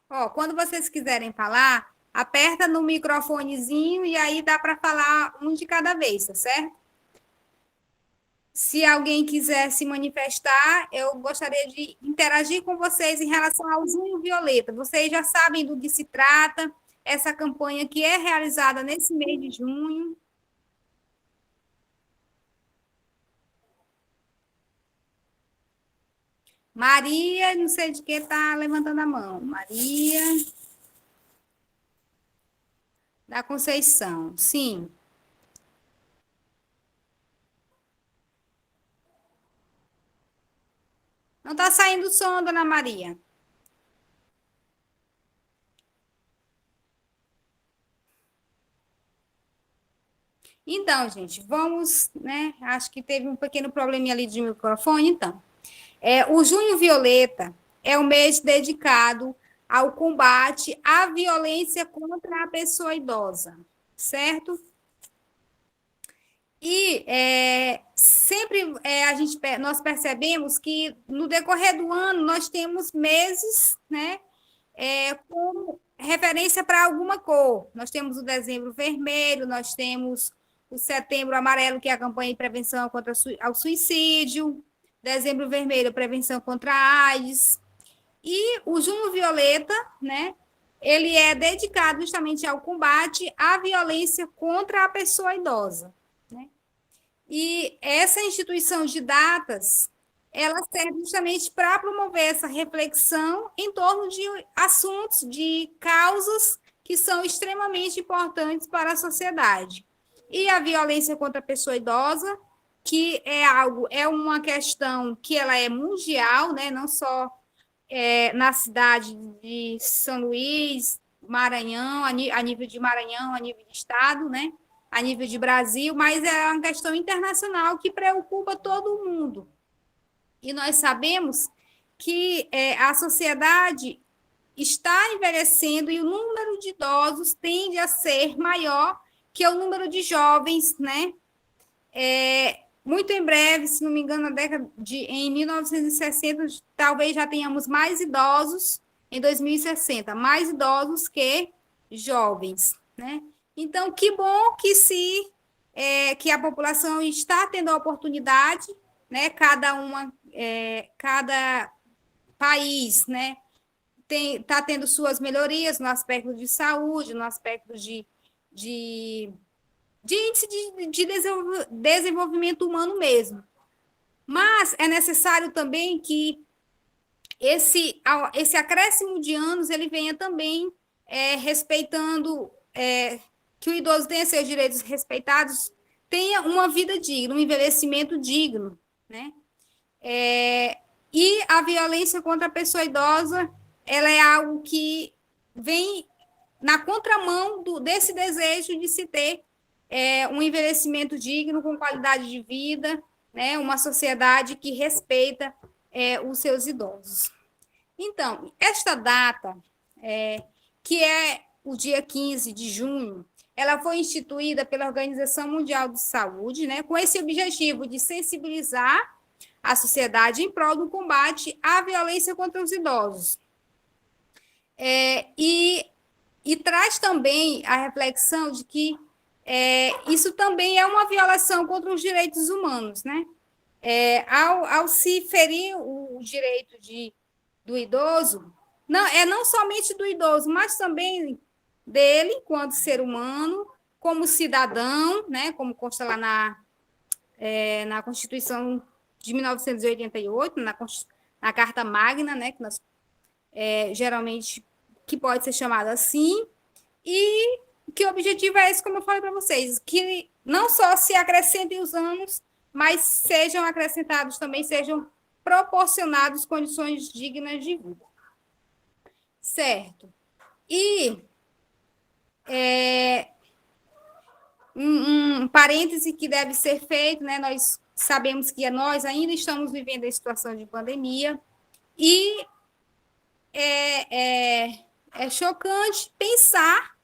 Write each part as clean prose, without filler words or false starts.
Ó, quando vocês quiserem falar, aperta no microfonezinho e aí dá para falar um de cada vez, tá certo? Se alguém quiser se manifestar, eu gostaria de interagir com vocês em relação ao Junho Violeta. Vocês já sabem do que se trata, essa campanha que é realizada nesse mês de junho. Maria, não sei de que está levantando a mão. Maria da Conceição, sim. Não está saindo som, dona Maria. Então, gente, vamos, né? Acho que teve um pequeno probleminha ali de microfone, então. O Junho Violeta é um mês dedicado ao combate à violência contra a pessoa idosa, certo? E sempre nós percebemos que no decorrer do ano nós temos meses, né, como referência para alguma cor. Nós temos o dezembro vermelho, nós temos o setembro amarelo, que é a campanha de prevenção contra o suicídio, dezembro vermelho, prevenção contra a AIDS, e o junho violeta, né, ele é dedicado justamente ao combate à violência contra a pessoa idosa, né? E essa instituição de datas, ela serve justamente para promover essa reflexão em torno de assuntos, de causas que são extremamente importantes para a sociedade. E a violência contra a pessoa idosa, que é uma questão que ela é mundial, né? Não só na cidade de São Luís, Maranhão, a nível de Maranhão, a nível de estado, né? A nível de Brasil, mas é uma questão internacional que preocupa todo mundo. E nós sabemos que a sociedade está envelhecendo e o número de idosos tende a ser maior que o número de jovens, né? Muito em breve, se não me engano, em 1960, talvez já tenhamos mais idosos em 2060, mais idosos que jovens, né? Então, que bom que a população está tendo a oportunidade, né? Cada país, né? Está tendo suas melhorias no aspecto de saúde, no aspecto de, de índice de desenvolvimento humano mesmo. Mas é necessário também que esse acréscimo de anos ele venha também respeitando que o idoso tenha seus direitos respeitados, tenha uma vida digna, um envelhecimento digno, né? E a violência contra a pessoa idosa, ela é algo que vem na contramão desse desejo de se ter um envelhecimento digno, com qualidade de vida, né? Uma sociedade que respeita os seus idosos. Então, esta data, que é o dia 15 de junho, ela foi instituída pela Organização Mundial de Saúde, né, com esse objetivo de sensibilizar a sociedade em prol do combate à violência contra os idosos. E traz também a reflexão de que isso também é uma violação contra os direitos humanos, né? Ao se ferir o direito do idoso, não somente do idoso, mas também dele, enquanto ser humano, como cidadão, né? Como consta lá na Constituição de 1988, na Carta Magna, né? Que nós geralmente que pode ser chamada assim, e que o objetivo é esse, como eu falei para vocês, que não só se acrescentem os anos, mas sejam acrescentados também, sejam proporcionados condições dignas de vida. Certo. E um parêntese que deve ser feito, né? Nós sabemos que nós ainda estamos vivendo a situação de pandemia e é chocante pensar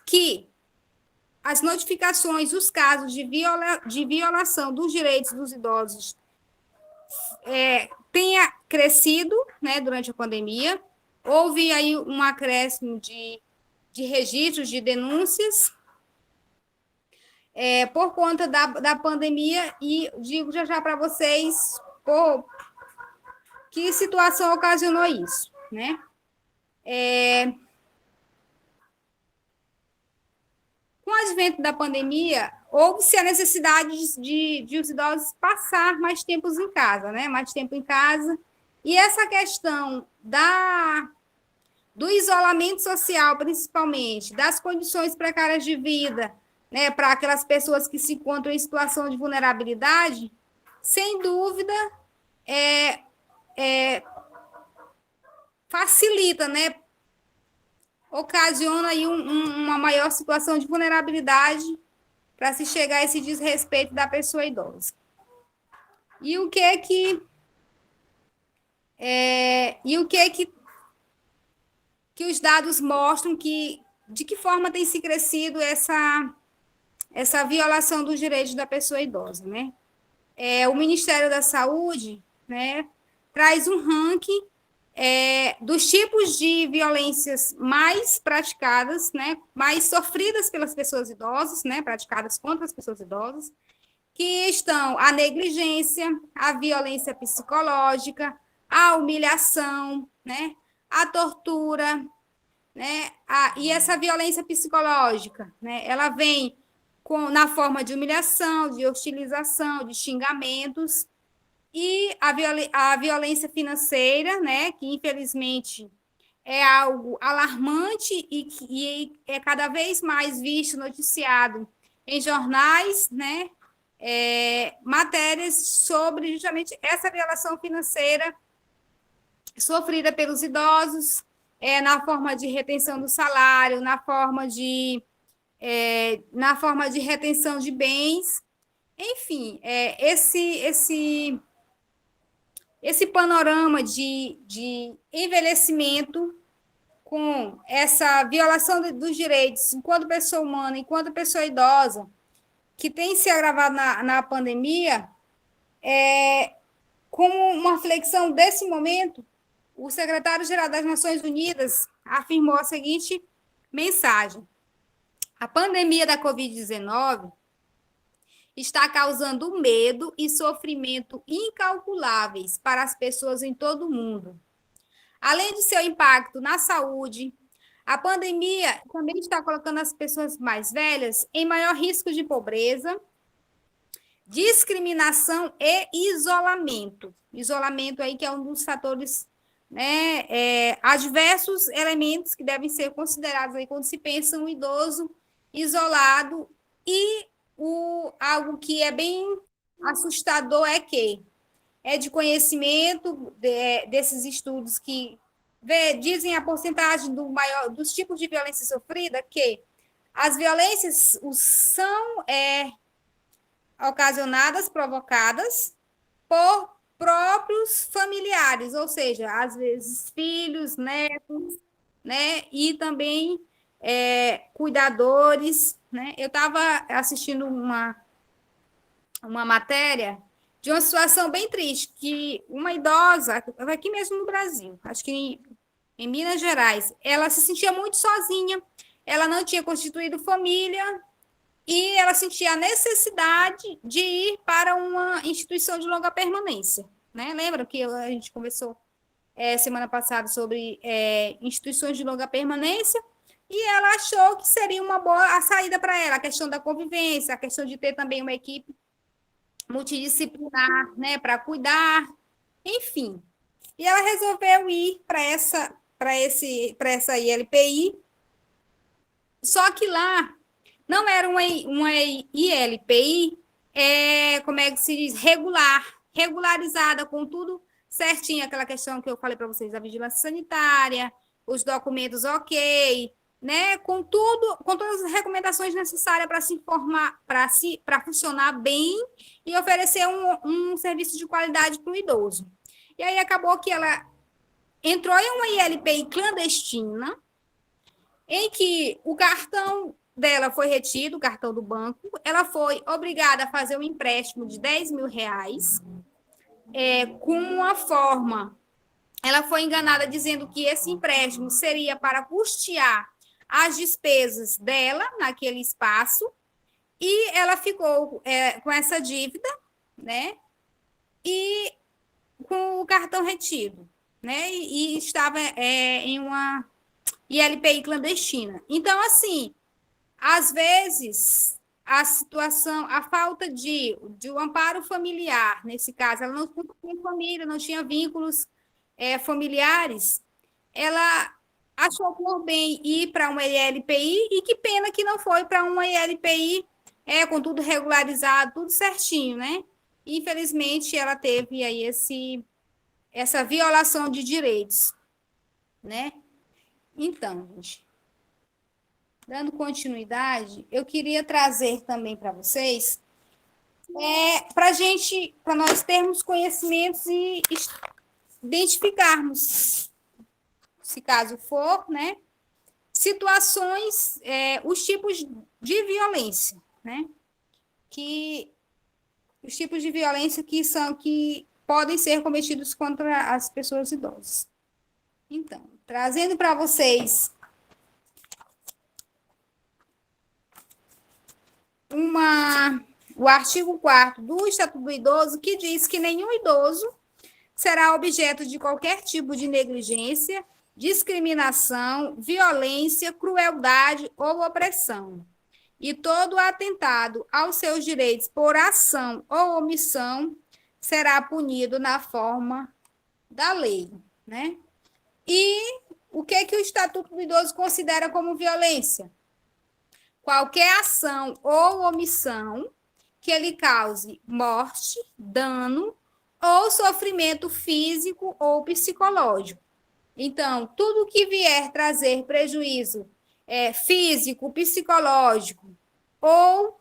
que as notificações, os casos de violação dos direitos dos idosos tenha crescido, né, durante a pandemia. houve aí um acréscimo de registros de denúncias por conta da pandemia, e digo já para vocês que situação ocasionou isso, né? Com o advento da pandemia, houve-se a necessidade de os idosos passar mais tempos em casa, né? Mais tempo em casa. E essa questão do isolamento social, principalmente, das condições precárias de vida, né, para aquelas pessoas que se encontram em situação de vulnerabilidade, sem dúvida, facilita, né, ocasiona aí uma maior situação de vulnerabilidade para se chegar a esse desrespeito da pessoa idosa. E o que os dados mostram de que forma tem se crescido essa violação dos direitos da pessoa idosa, né? O Ministério da Saúde, né, traz um ranking dos tipos de violências mais praticadas, né, mais sofridas pelas pessoas idosas, né, praticadas contra as pessoas idosas, que estão a negligência, a violência psicológica, a humilhação, né, a tortura, né, e essa violência psicológica, né, ela vem na forma de humilhação, de hostilização, de xingamentos, e a violência financeira, né, que infelizmente é algo alarmante e é cada vez mais visto, noticiado em jornais, né, matérias sobre justamente essa violação financeira sofrida pelos idosos, na forma de retenção do salário, na forma de retenção de bens, enfim, esse panorama de envelhecimento com essa violação dos direitos enquanto pessoa humana, enquanto pessoa idosa, que tem se agravado na pandemia, como uma flexão desse momento, o secretário-geral das Nações Unidas afirmou a seguinte mensagem: a pandemia da Covid-19 está causando medo e sofrimento incalculáveis para as pessoas em todo o mundo. Além de seu impacto na saúde, a pandemia também está colocando as pessoas mais velhas em maior risco de pobreza, discriminação e isolamento. Isolamento aí que é um dos fatores, né, há diversos elementos que devem ser considerados aí quando se pensa um idoso isolado, e algo que é bem assustador é de conhecimento desses estudos que dizem a porcentagem dos tipos de violência sofrida, que as violências são ocasionadas, provocadas por próprios familiares, ou seja, às vezes filhos, netos, né, e também cuidadores, né? Eu estava assistindo uma matéria de uma situação bem triste, que uma idosa, aqui mesmo no Brasil, acho que em Minas Gerais, ela se sentia muito sozinha, ela não tinha constituído família, e ela sentia a necessidade de ir para uma instituição de longa permanência, né? Lembra que a gente conversou semana passada sobre instituições de longa permanência, e ela achou que seria uma boa a saída para ela, a questão da convivência, a questão de ter também uma equipe multidisciplinar, né, para cuidar, enfim. E ela resolveu ir para essa ILPI, só que lá não era uma ILPI, como é que se diz, regularizada com tudo certinho, aquela questão que eu falei para vocês, da vigilância sanitária, os documentos ok, né, com todas as recomendações necessárias para se informar, para funcionar bem e oferecer um serviço de qualidade para o idoso. E aí acabou que ela entrou em uma ILPI clandestina, em que o cartão dela foi retido, o cartão do banco, ela foi obrigada a fazer um empréstimo de R$10 mil, com uma forma ela foi enganada dizendo que esse empréstimo seria para custear as despesas dela naquele espaço, e ela ficou com essa dívida, né? E com o cartão retido, né? E estava em uma ILPI clandestina. Então, assim, às vezes a situação, a falta de um amparo familiar, nesse caso, ela não tinha família, não tinha vínculos familiares, ela achou por bem ir para uma ILPI, e que pena que não foi para uma ILPI com tudo regularizado, tudo certinho, né? Infelizmente, ela teve aí essa violação de direitos, né? Então, gente, dando continuidade, eu queria trazer também para vocês, para nós termos conhecimentos e identificarmos, se caso for, né, situações, os tipos de violência, né, que os tipos de violência que podem ser cometidos contra as pessoas idosas. Então, trazendo para vocês o artigo 4º do Estatuto do Idoso, que diz que nenhum idoso será objeto de qualquer tipo de negligência, discriminação, violência, crueldade ou opressão. E todo atentado aos seus direitos por ação ou omissão será punido na forma da lei, né? E o que o Estatuto do Idoso considera como violência? Qualquer ação ou omissão que lhe cause morte, dano ou sofrimento físico ou psicológico. Então, tudo que vier trazer prejuízo físico, psicológico ou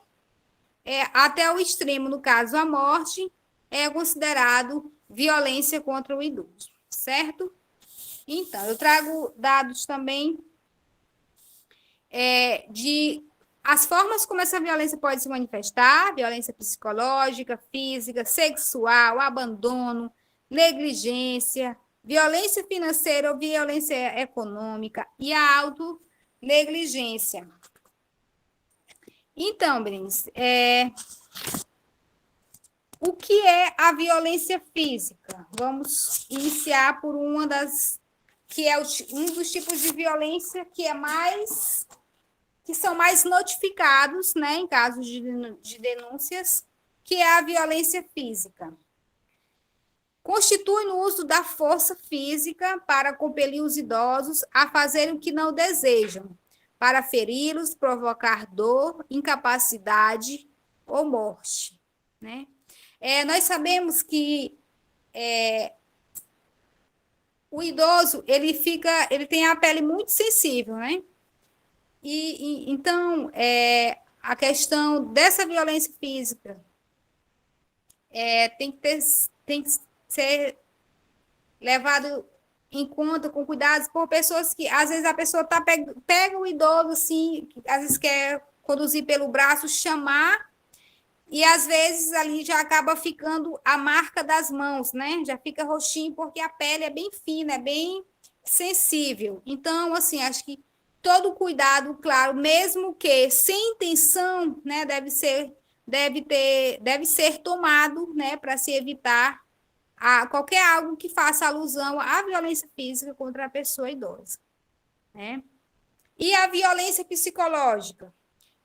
até o extremo, no caso a morte, é considerado violência contra o idoso, certo? Então, eu trago dados também de as formas como essa violência pode se manifestar: violência psicológica, física, sexual, abandono, negligência, violência financeira ou violência econômica e a autonegligência. Então, Berenice, o que é a violência física? Vamos iniciar por que é um dos tipos de violência que são mais notificados, né, em casos de denúncias, que é a violência física. Constitui no uso da força física para compelir os idosos a fazerem o que não desejam, para feri-los, provocar dor, incapacidade ou morte, né? Nós sabemos que o idoso ele tem a pele muito sensível, né? Então, a questão dessa violência física tem que ser levado em conta, com cuidados, por pessoas que, às vezes, a pessoa pega o idoso, assim, às vezes quer conduzir pelo braço, chamar, e às vezes ali já acaba ficando a marca das mãos, né? Já fica roxinho, porque a pele é bem fina, é bem sensível. Então, assim, acho que todo cuidado, claro, mesmo que sem intenção, né, deve ser tomado, né, para se evitar qualquer algo que faça alusão à violência física contra a pessoa idosa, né? E a violência psicológica,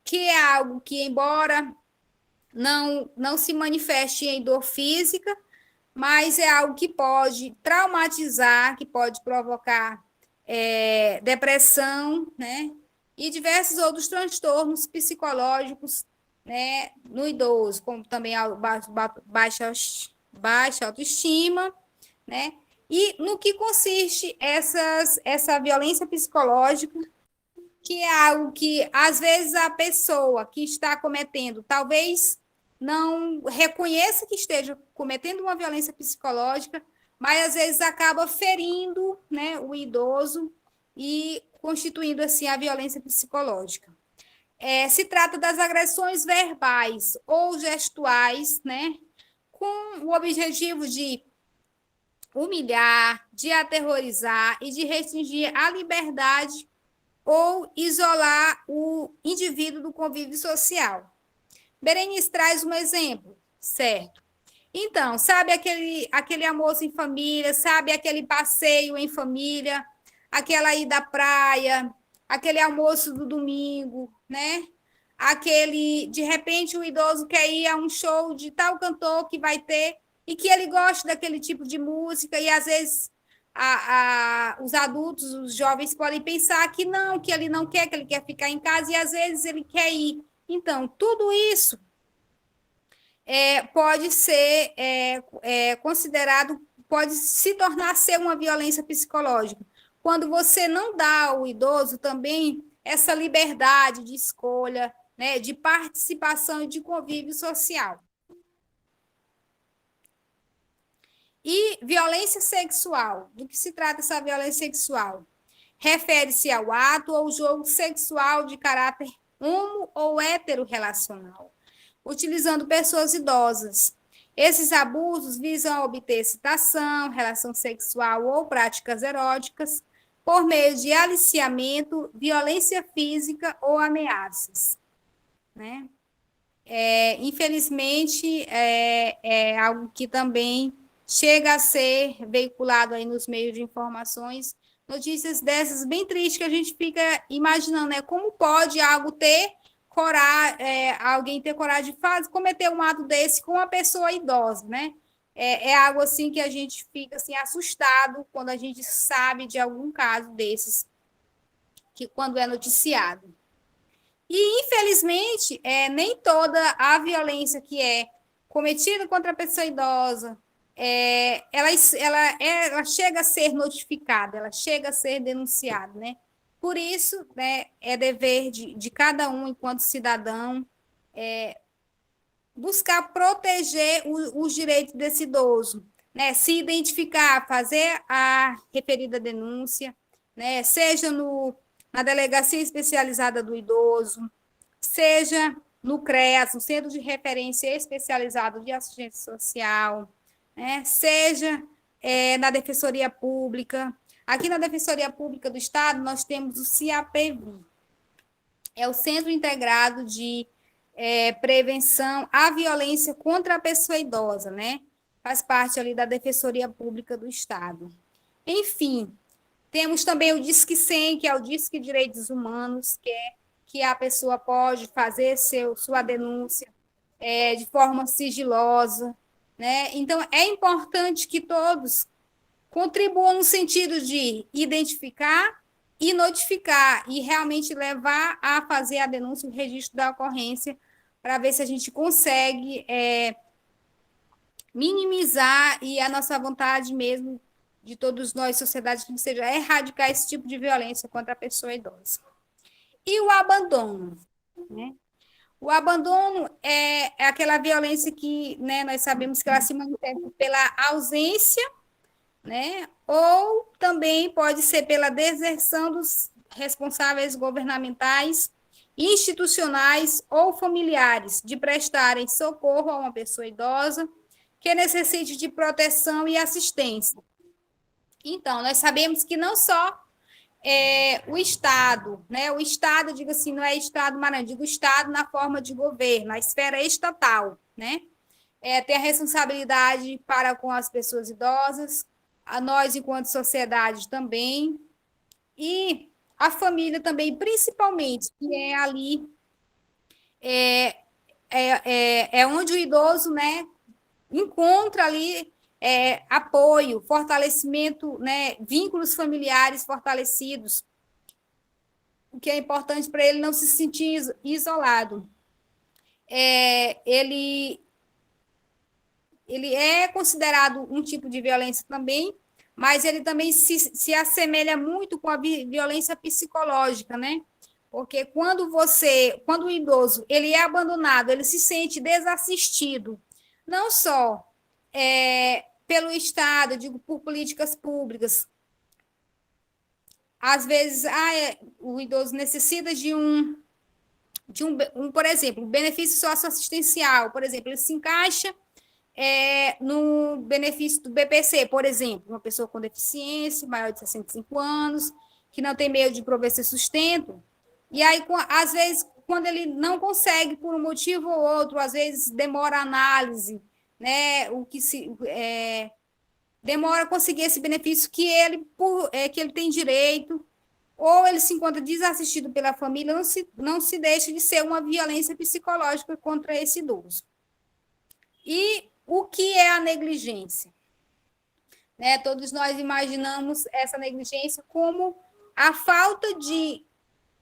que é algo que, embora não se manifeste em dor física, mas é algo que pode traumatizar, que pode provocar depressão, né? E diversos outros transtornos psicológicos, né, no idoso, como também a baixa autoestima, né? E no que consiste essa violência psicológica, que é algo que, às vezes, a pessoa que está cometendo, talvez não reconheça que esteja cometendo uma violência psicológica, mas, às vezes, acaba ferindo, né, o idoso e constituindo, assim, a violência psicológica. Se trata das agressões verbais ou gestuais, né, com o objetivo de humilhar, de aterrorizar e de restringir a liberdade ou isolar o indivíduo do convívio social. Berenice traz um exemplo, certo? Então, sabe aquele almoço em família, sabe aquele passeio em família, aquela ida à praia, aquele almoço do domingo, né? Aquele, de repente, o idoso quer ir a um show de tal cantor que vai ter e que ele gosta daquele tipo de música e às vezes os adultos, os jovens podem pensar que ele não quer, que ele quer ficar em casa e às vezes ele quer ir. Então, tudo isso pode ser considerado, pode se tornar ser uma violência psicológica. Quando você não dá ao idoso também essa liberdade de escolha, né, de participação e de convívio social. E violência sexual. Do que se trata essa violência sexual? Refere-se ao ato ou jogo sexual de caráter homo ou heterorrelacional, utilizando pessoas idosas. Esses abusos visam obter excitação, relação sexual ou práticas eróticas por meio de aliciamento, violência física ou ameaças. Né? Infelizmente, é algo que também chega a ser veiculado aí nos meios de informações, notícias dessas bem tristes que a gente fica imaginando, né? Como pode algo ter coragem, alguém ter coragem de cometer um ato desse com uma pessoa idosa, né? É algo assim que a gente fica assim assustado quando a gente sabe de algum caso desses que quando é noticiado. E, infelizmente, nem toda a violência que é cometida contra a pessoa idosa, ela chega a ser notificada, ela chega a ser denunciada, né? Por isso, né, é dever de cada um, enquanto cidadão, buscar proteger os direitos desse idoso, né? Se identificar, fazer a referida denúncia, né? Seja na delegacia especializada do idoso, seja no CREAS, no Centro de Referência Especializado de Assistência Social, né? Seja na Defensoria Pública. Aqui na Defensoria Pública do Estado, nós temos o CIAPV, é o Centro Integrado de Prevenção à Violência contra a Pessoa Idosa, né? Faz parte ali da Defensoria Pública do Estado. Enfim, temos também o Disque 100, que é o Disque Direitos Humanos, que a pessoa pode fazer sua denúncia de forma sigilosa, né? Então, é importante que todos contribuam no sentido de identificar e notificar, e realmente levar a fazer a denúncia, o registro da ocorrência, para ver se a gente consegue minimizar e a nossa vontade mesmo de todos nós, sociedade, que seja erradicar esse tipo de violência contra a pessoa idosa. E o abandono, né? O abandono é aquela violência que, né, nós sabemos que ela se manifesta pela ausência, né, ou também pode ser pela deserção dos responsáveis governamentais, institucionais ou familiares de prestarem socorro a uma pessoa idosa que necessite de proteção e assistência. Então, nós sabemos que não só o Estado, né? O Estado, digo assim, não é Estado Maranhão, digo Estado na forma de governo, a esfera estatal, né? Tem a responsabilidade para com as pessoas idosas, a nós enquanto sociedade também, e a família também, principalmente, que é ali, onde o idoso, né, encontra ali apoio, fortalecimento, né, vínculos familiares fortalecidos, o que é importante para ele não se sentir isolado. Ele é considerado um tipo de violência também, mas ele também se assemelha muito com a violência psicológica, né? Porque quando o idoso ele é abandonado, ele se sente desassistido, não só pelo Estado, digo, por políticas públicas. Às vezes, o idoso necessita de por exemplo, benefício socioassistencial, por exemplo, ele se encaixa no benefício do BPC, por exemplo, uma pessoa com deficiência, maior de 65 anos, que não tem meio de prover seu sustento, e aí, às vezes, quando ele não consegue, por um motivo ou outro, às vezes demora a análise, né, demora a conseguir esse benefício que ele tem direito, ou ele se encontra desassistido pela família, não se deixa de ser uma violência psicológica contra esse idoso. E o que é a negligência? Né? Todos nós imaginamos essa negligência como a falta de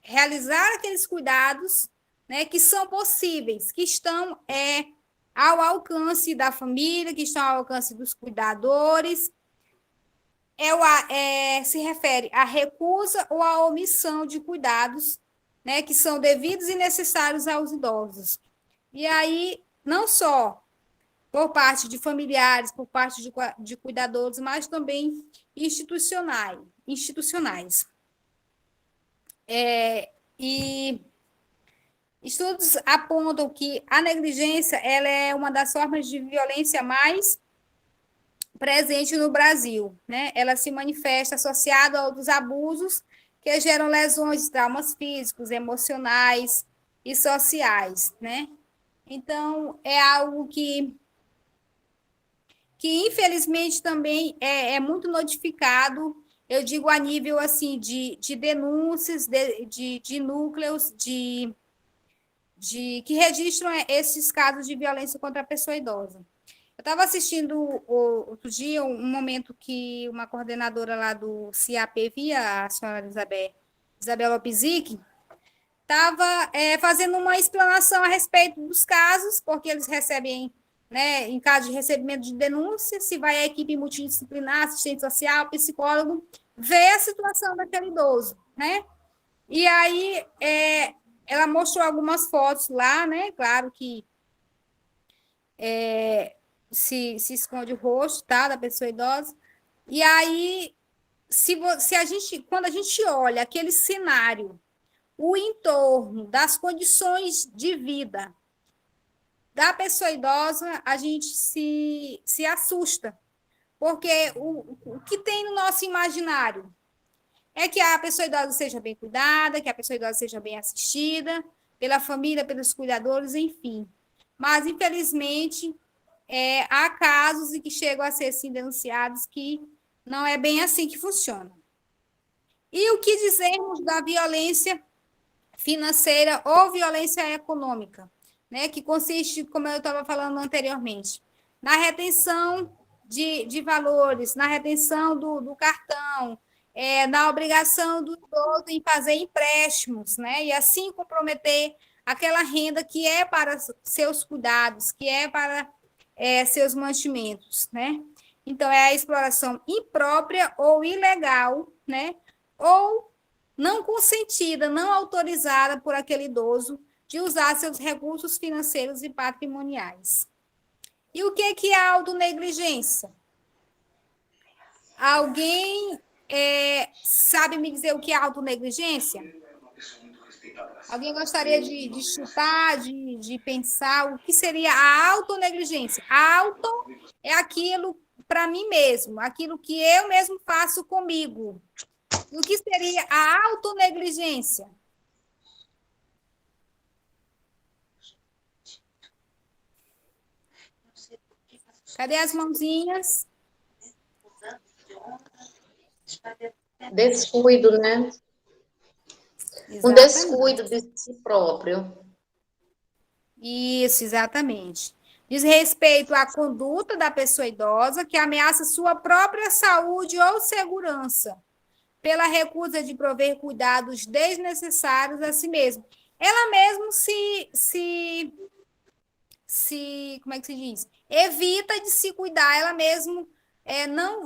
realizar aqueles cuidados, né, que são possíveis, que estão ao alcance da família, que estão ao alcance dos cuidadores. Se refere à recusa ou à omissão de cuidados, né, que são devidos e necessários aos idosos. E aí, não só por parte de familiares, por parte de cuidadores, mas também institucionais. E estudos apontam que a negligência ela é uma das formas de violência mais presente no Brasil, né? Ela se manifesta associada a outros abusos que geram lesões, traumas físicos, emocionais e sociais, né? Então, é algo que infelizmente também muito notificado, eu digo a nível assim de denúncias, de núcleos, que registram esses casos de violência contra a pessoa idosa. Eu estava assistindo outro dia um momento que uma coordenadora lá do CIAP, a senhora Isabel Lopizic, estava fazendo uma explanação a respeito dos casos, porque eles recebem, né, em caso de recebimento de denúncia, se vai a equipe multidisciplinar, assistente social, psicólogo, ver a situação daquele idoso, né? E aí ela mostrou algumas fotos lá, né? Claro que se esconde o rosto, tá, da pessoa idosa. E aí, quando a gente olha aquele cenário, o entorno das condições de vida da pessoa idosa, a gente se assusta, porque o que tem no nosso imaginário é que a pessoa idosa seja bem cuidada, que a pessoa idosa seja bem assistida pela família, pelos cuidadores, enfim. Mas, infelizmente, há casos em que chegam a ser assim, denunciados que não é bem assim que funciona. E o que dizemos da violência financeira ou violência econômica, né? Que consiste, como eu estava falando anteriormente, na retenção de valores, na retenção do cartão, na obrigação do idoso em fazer empréstimos, né? E assim comprometer aquela renda que é para seus cuidados, que é para seus mantimentos, né? Então, é a exploração imprópria ou ilegal, né? Ou não consentida, não autorizada por aquele idoso de usar seus recursos financeiros e patrimoniais. E o que é a autonegligência? Alguém sabe me dizer o que é autonegligência? Alguém gostaria de chutar, de pensar o que seria a autonegligência? A auto é aquilo para mim mesmo, aquilo que eu mesmo faço comigo. E o que seria a autonegligência? Cadê as mãozinhas? Descuido, né? Exatamente. Um descuido de si próprio. Isso, exatamente. Diz respeito à conduta da pessoa idosa que ameaça sua própria saúde ou segurança, pela recusa de prover cuidados desnecessários a si mesma. Ela mesmo como é que se diz? Evita de se cuidar, ela mesmo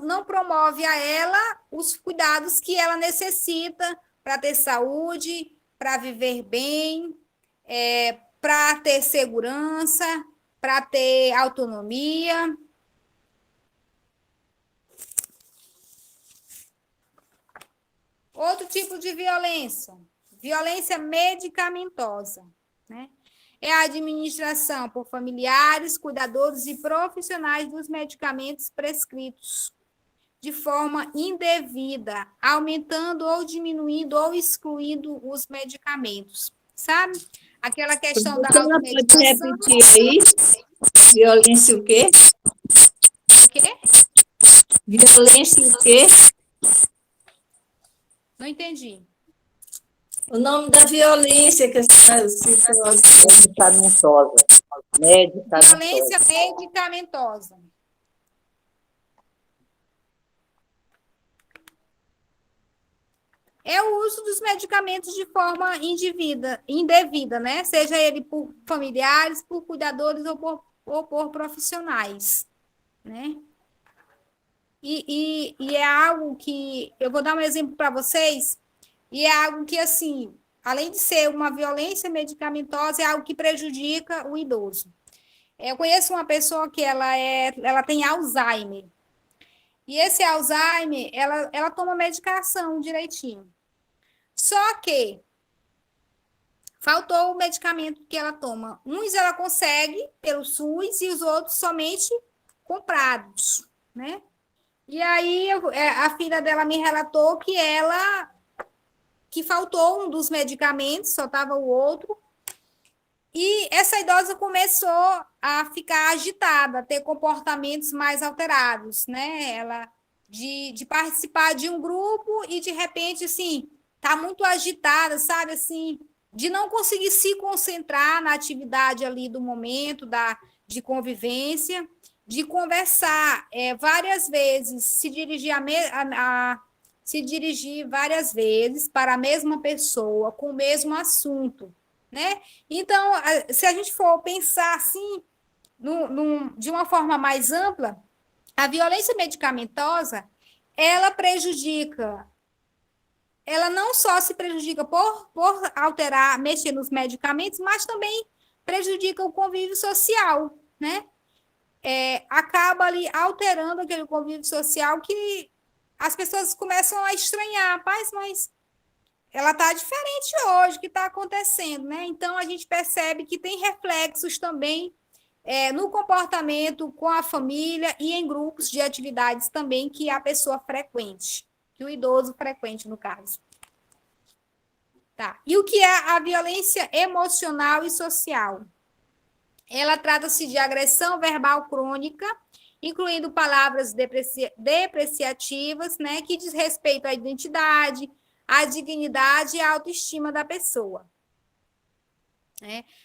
não promove a ela os cuidados que ela necessita para ter saúde, para viver bem, para ter segurança, para ter autonomia. Outro tipo de violência, violência medicamentosa, né? é a administração por familiares, cuidadores e profissionais dos medicamentos prescritos de forma indevida, aumentando ou diminuindo ou excluindo os medicamentos, sabe? Aquela questão da Você não pode automedicação. repetir aí? Violência o quê? O quê? Violência o quê? Não entendi. O nome da violência que a senhora citou. Medicamentosa. Medicamentosa. Violência medicamentosa. É o uso dos medicamentos de forma indevida, né? Seja ele por familiares, por cuidadores ou por profissionais, né? E é algo que... Eu vou dar um exemplo para vocês, e é algo que, assim, além de ser uma violência medicamentosa, é algo que prejudica o idoso. Eu conheço uma pessoa que ela tem Alzheimer, e esse Alzheimer, ela toma medicação direitinho. Só que faltou o medicamento que ela toma. Uns ela consegue pelo SUS e os outros somente comprados, né? E aí a filha dela me relatou que faltou um dos medicamentos, só estava o outro. E essa idosa começou a ficar agitada, a ter comportamentos mais alterados, né? Ela de participar de um grupo e de repente assim, tá muito agitada, sabe, assim, de não conseguir se concentrar na atividade ali do momento de convivência, de conversar várias vezes, se dirigir várias vezes para a mesma pessoa com o mesmo assunto, né? Então, se a gente for pensar assim, de uma forma mais ampla, a violência medicamentosa, ela não só se prejudica por alterar, mexer nos medicamentos, mas também prejudica o convívio social, né? Acaba ali alterando aquele convívio social que as pessoas começam a estranhar, rapaz, mas ela está diferente hoje, o que está acontecendo, né? Então, a gente percebe que tem reflexos também no comportamento com a família e em grupos de atividades também que a pessoa frequente, que o idoso frequente, no caso. Tá. E o que é a violência emocional e social? Ela trata-se de agressão verbal crônica, incluindo palavras depreciativas, né, que diz respeito à identidade, à dignidade e à autoestima da pessoa.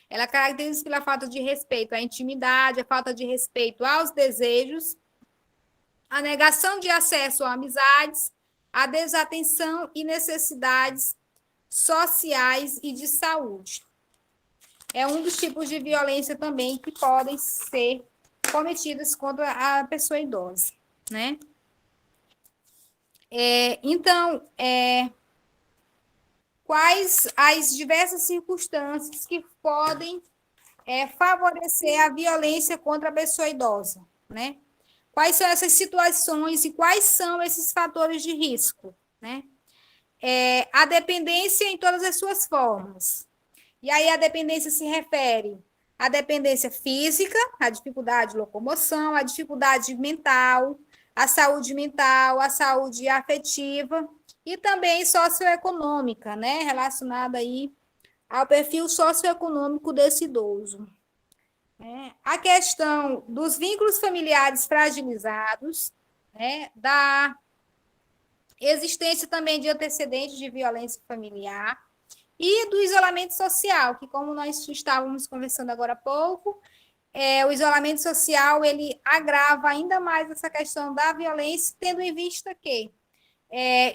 Ela caracteriza-se pela falta de respeito à intimidade, a falta de respeito aos desejos, a negação de acesso a amizades, a desatenção e necessidades sociais e de saúde. É um dos tipos de violência também que podem ser cometidas contra a pessoa idosa, né? Então, quais as diversas circunstâncias que podem favorecer a violência contra a pessoa idosa, né? Quais são essas situações e quais são esses fatores de risco, né? A dependência em todas as suas formas. E aí a dependência se refere à dependência física, à dificuldade de locomoção, à dificuldade mental, à saúde afetiva e também socioeconômica, né? Relacionada aí ao perfil socioeconômico desse idoso. A questão dos vínculos familiares fragilizados, né? Da existência também de antecedentes de violência familiar e do isolamento social, que como nós estávamos conversando agora há pouco, o isolamento social, ele agrava ainda mais essa questão da violência, tendo em vista que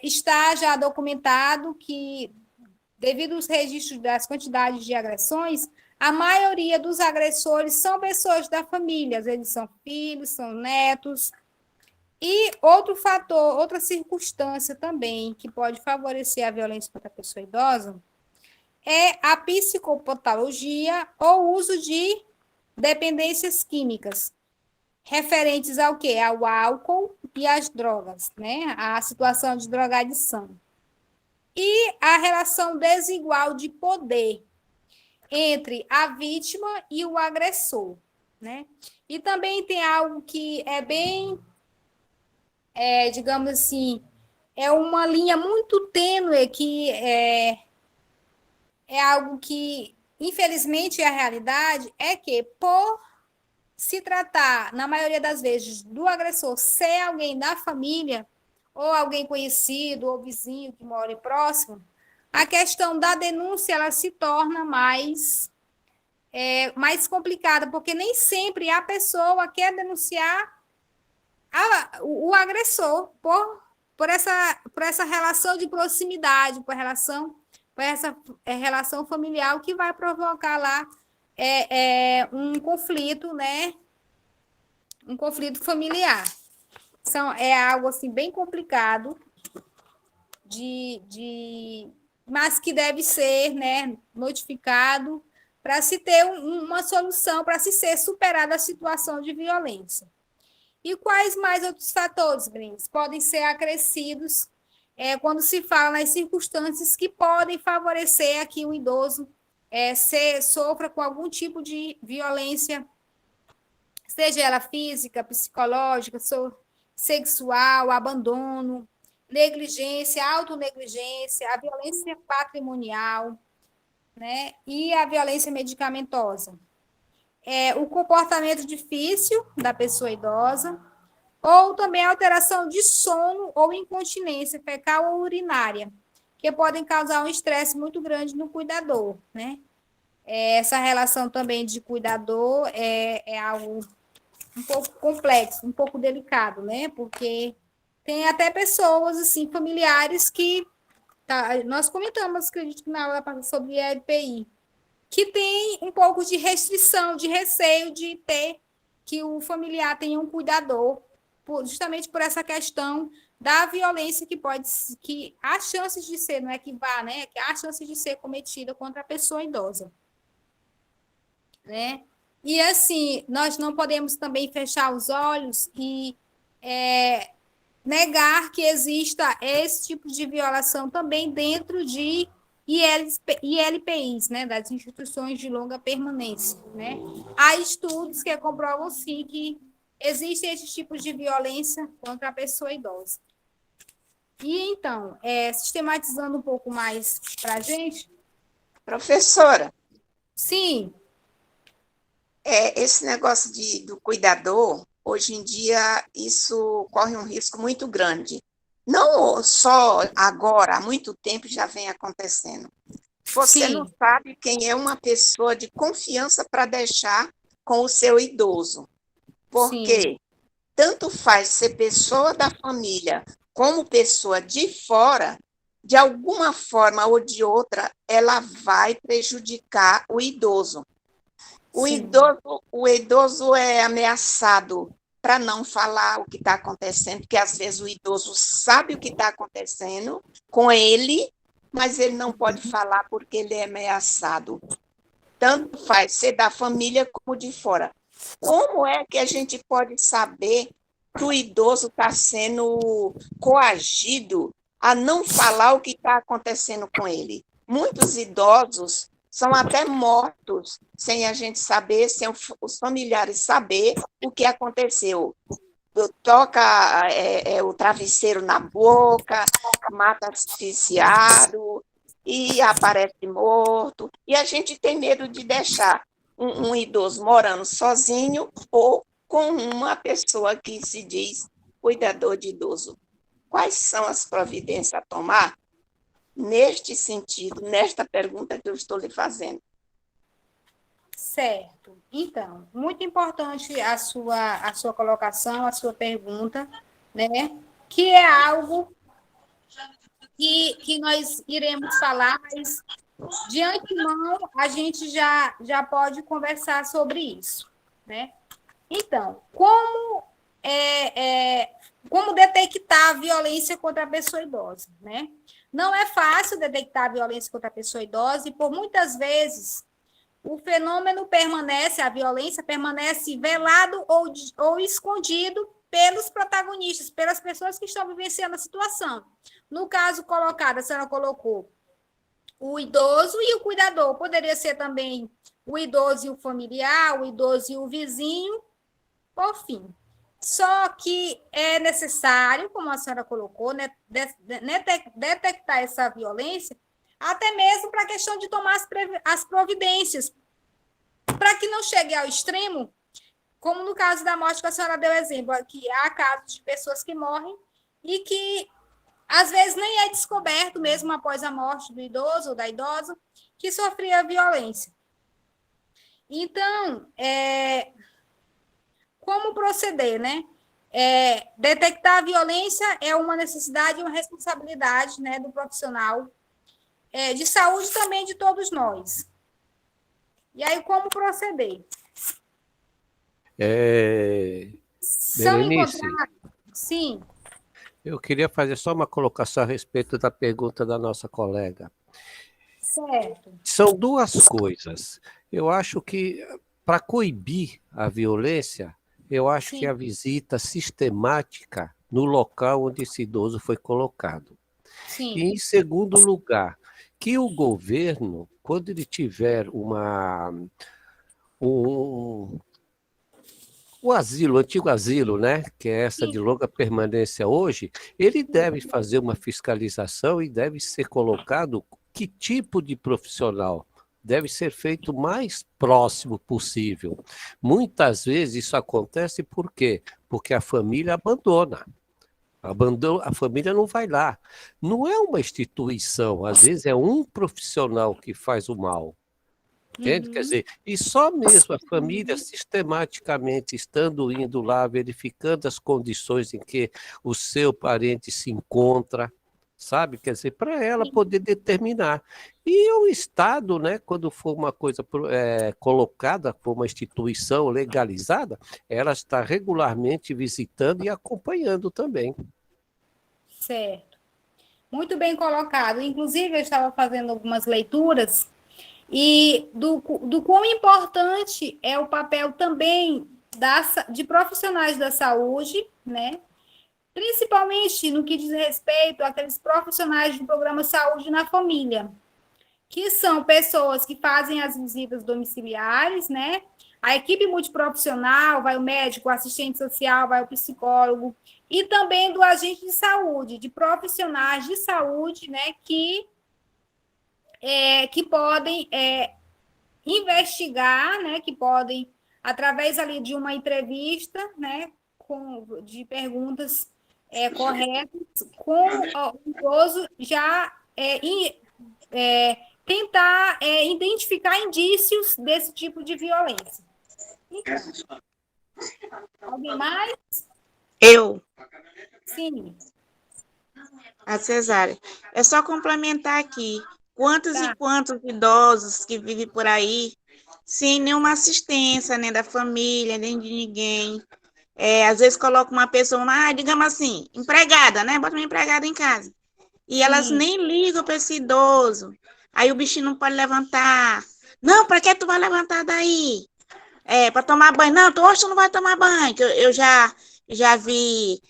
está já documentado que, devido aos registros das quantidades de agressões, a maioria dos agressores são pessoas da família, eles são filhos, são netos. E outro fator, outra circunstância também que pode favorecer a violência contra a pessoa idosa é a psicopatologia ou uso de dependências químicas, referentes ao quê? Ao álcool e às drogas, né? A situação de drogadição. E a relação desigual de poder. entre a vítima e o agressor, né? E também tem algo que é bem, digamos assim, é uma linha muito tênue que é algo que, infelizmente, é a realidade, é que por se tratar, na maioria das vezes, do agressor ser alguém da família, ou alguém conhecido, ou vizinho que mora próximo, a questão da denúncia ela se torna mais complicada, porque nem sempre a pessoa quer denunciar o agressor por essa relação de proximidade, por essa relação familiar, o que vai provocar lá um conflito, né? Um conflito familiar. É algo assim bem complicado, mas que deve ser, né, notificado para se ter uma solução, para se ser superada a situação de violência. E quais mais outros fatores, Brins, podem ser acrescidos quando se fala nas circunstâncias que podem favorecer que o idoso sofra com algum tipo de violência, seja ela física, psicológica, sexual, abandono, negligência, autonegligência, a violência patrimonial, né, e a violência medicamentosa. O comportamento difícil da pessoa idosa, ou também alteração de sono ou incontinência fecal ou urinária, que podem causar um estresse muito grande no cuidador, né? Essa relação também de cuidador é algo um pouco complexo, um pouco delicado, né? Porque tem até pessoas, assim, familiares que... Tá, nós comentamos, acredito que na aula sobre EPI, que tem um pouco de restrição, de receio de ter que o familiar tenha um cuidador, justamente por essa questão da violência que há chances de ser, não é que vá, né? Que há chances de ser cometida contra a pessoa idosa, né? E assim, nós não podemos também fechar os olhos e negar que exista esse tipo de violação também dentro de ILPIs, né, das instituições de longa permanência, né? Há estudos que comprovam sim que existem esses tipos de violência contra a pessoa idosa. E então, sistematizando um pouco mais para a gente. Professora, Sim. Esse negócio do cuidador, hoje em dia, isso corre um risco muito grande. Não só agora, há muito tempo já vem acontecendo. Você não Sim. sabe quem é uma pessoa de confiança para deixar com o seu idoso. Porque Sim. tanto faz ser pessoa da família como pessoa de fora, de alguma forma ou de outra, ela vai prejudicar o idoso. O idoso é ameaçado para não falar o que está acontecendo, porque às vezes o idoso sabe o que está acontecendo com ele, mas ele não pode falar porque ele é ameaçado. Tanto faz ser da família como de fora. Como é que a gente pode saber que o idoso está sendo coagido a não falar o que está acontecendo com ele? Muitos idosos são até mortos sem a gente saber, sem os familiares saber o que aconteceu. Toca o travesseiro na boca, mata asfixiado e aparece morto. E a gente tem medo de deixar um idoso morando sozinho ou com uma pessoa que se diz cuidador de idoso. Quais são as providências a tomar neste sentido, nesta pergunta que eu estou lhe fazendo? Certo. Então, muito importante a sua colocação, a sua pergunta, né? Que é algo que nós iremos falar, mas de antemão a gente já pode conversar sobre isso, né? Então, como detectar a violência contra a pessoa idosa, né? Não é fácil detectar a violência contra a pessoa idosa e por muitas vezes o fenômeno permanece, a violência permanece velado ou escondido pelos protagonistas, pelas pessoas que estão vivenciando a situação. No caso colocado, a senhora colocou o idoso e o cuidador. Poderia ser também o idoso e o familiar, o idoso e o vizinho, por fim. Só que é necessário, como a senhora colocou, né, detectar essa violência, até mesmo para a questão de tomar as providências, para que não chegue ao extremo, como no caso da morte que a senhora deu exemplo, que há casos de pessoas que morrem e que, às vezes, nem é descoberto, mesmo após a morte do idoso ou da idosa, que sofria violência. Então, como proceder, né? Detectar a violência é uma necessidade e uma responsabilidade, né, do profissional de saúde também de todos nós. E aí, como proceder? São Berenice, encontrados? Sim, eu queria fazer só uma colocação a respeito da pergunta da nossa colega. certo. São duas coisas. Eu acho que, para coibir a violência, eu acho que Sim. a visita sistemática no local onde esse idoso foi colocado. Sim. E, em segundo lugar, que o governo, quando ele tiver o asilo, o antigo asilo, né, que é essa de longa permanência hoje, ele deve fazer uma fiscalização e deve ser colocado que tipo de profissional deve ser feito o mais próximo possível. Muitas vezes isso acontece por quê? Porque a família abandona. A família não vai lá. Não é uma instituição, às vezes é um profissional que faz o mal. Entende? Quer dizer, e só mesmo a família sistematicamente indo lá, verificando as condições em que o seu parente se encontra, sabe? Quer dizer, para ela poder determinar. E o Estado, né, quando for uma coisa colocada por uma instituição legalizada, ela está regularmente visitando e acompanhando também. Certo. Muito bem colocado. Inclusive, eu estava fazendo algumas leituras e do quão importante é o papel também de profissionais da saúde, né? Principalmente no que diz respeito àqueles profissionais do programa Saúde na Família, que são pessoas que fazem as visitas domiciliares, né? A equipe multiprofissional, vai o médico, o assistente social, vai o psicólogo, e também do agente de saúde, de profissionais de saúde, né, que podem investigar, né, que podem, através ali de uma entrevista, né, de perguntas corretas, com o idoso já tentar identificar indícios desse tipo de violência. Então, alguém mais? Eu, Sim. a Cesárea. É só complementar aqui. Quantos Tá. e quantos idosos que vivem por aí sem nenhuma assistência, nem da família, nem de ninguém. Às vezes coloca uma pessoa, digamos assim, empregada, né? Bota uma empregada em casa. E elas Sim. nem ligam para esse idoso. Aí o bichinho não pode levantar. Não, para que tu vai levantar daí? Para tomar banho. Não, tu hoje tu não vai tomar banho. Que eu já vi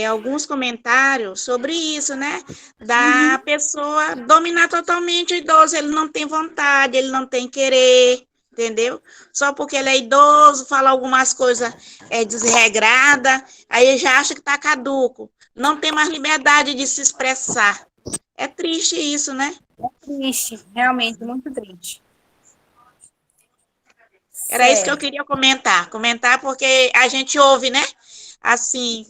alguns comentários sobre isso, né? Da pessoa dominar totalmente o idoso. Ele não tem vontade, ele não tem querer, entendeu? Só porque ele é idoso, fala algumas coisas desregrada, aí ele já acha que tá caduco. Não tem mais liberdade de se expressar. É triste isso, né? Triste, realmente, muito triste. Era isso que eu queria comentar. Comentar porque a gente ouve, né? Assim.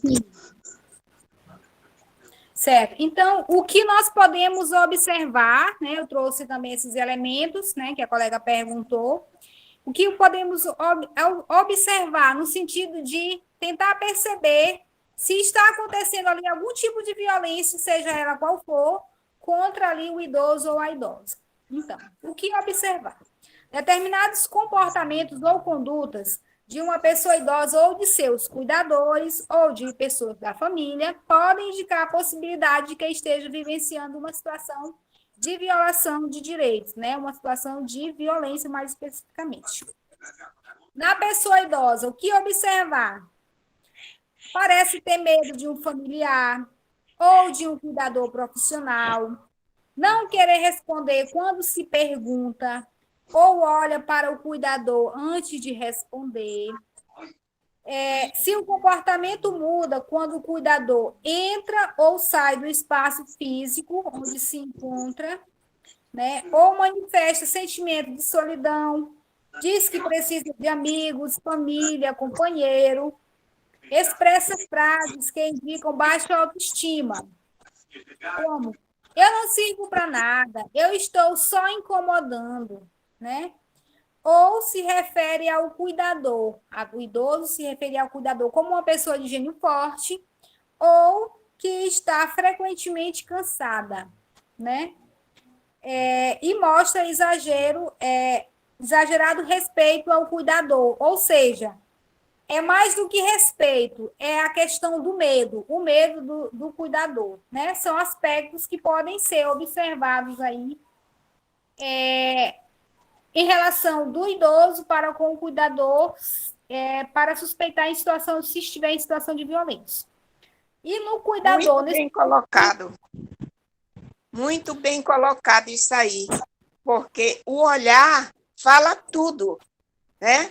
Certo. Então, o que nós podemos observar, né? Eu trouxe também esses elementos, né? Que a colega perguntou. O que podemos observar no sentido de tentar perceber se está acontecendo ali algum tipo de violência, seja ela qual for, contra ali o idoso ou a idosa. Então, o que observar? Determinados comportamentos ou condutas de uma pessoa idosa ou de seus cuidadores ou de pessoas da família podem indicar a possibilidade de que esteja vivenciando uma situação de violação de direitos, né? Uma situação de violência, mais especificamente. Na pessoa idosa, o que observar? Parece ter medo de um familiar ou de um cuidador profissional, não querer responder quando se pergunta ou olha para o cuidador antes de responder. Se o comportamento muda quando o cuidador entra ou sai do espaço físico onde se encontra, né? Ou manifesta sentimento de solidão, diz que precisa de amigos, família, companheiro, expressa frases que indicam baixa autoestima, como eu não sirvo para nada, eu estou só incomodando, né? Ou se refere ao cuidador, o idoso se refere ao cuidador como uma pessoa de gênio forte ou que está frequentemente cansada, né? E mostra exagerado respeito ao cuidador, ou seja, é mais do que respeito, é a questão do medo, o medo do cuidador, né? São aspectos que podem ser observados aí em relação do idoso para com o cuidador, para suspeitar em situação, se estiver em situação de violência. E no cuidador... Muito bem colocado. Muito bem colocado isso aí, porque o olhar fala tudo, né?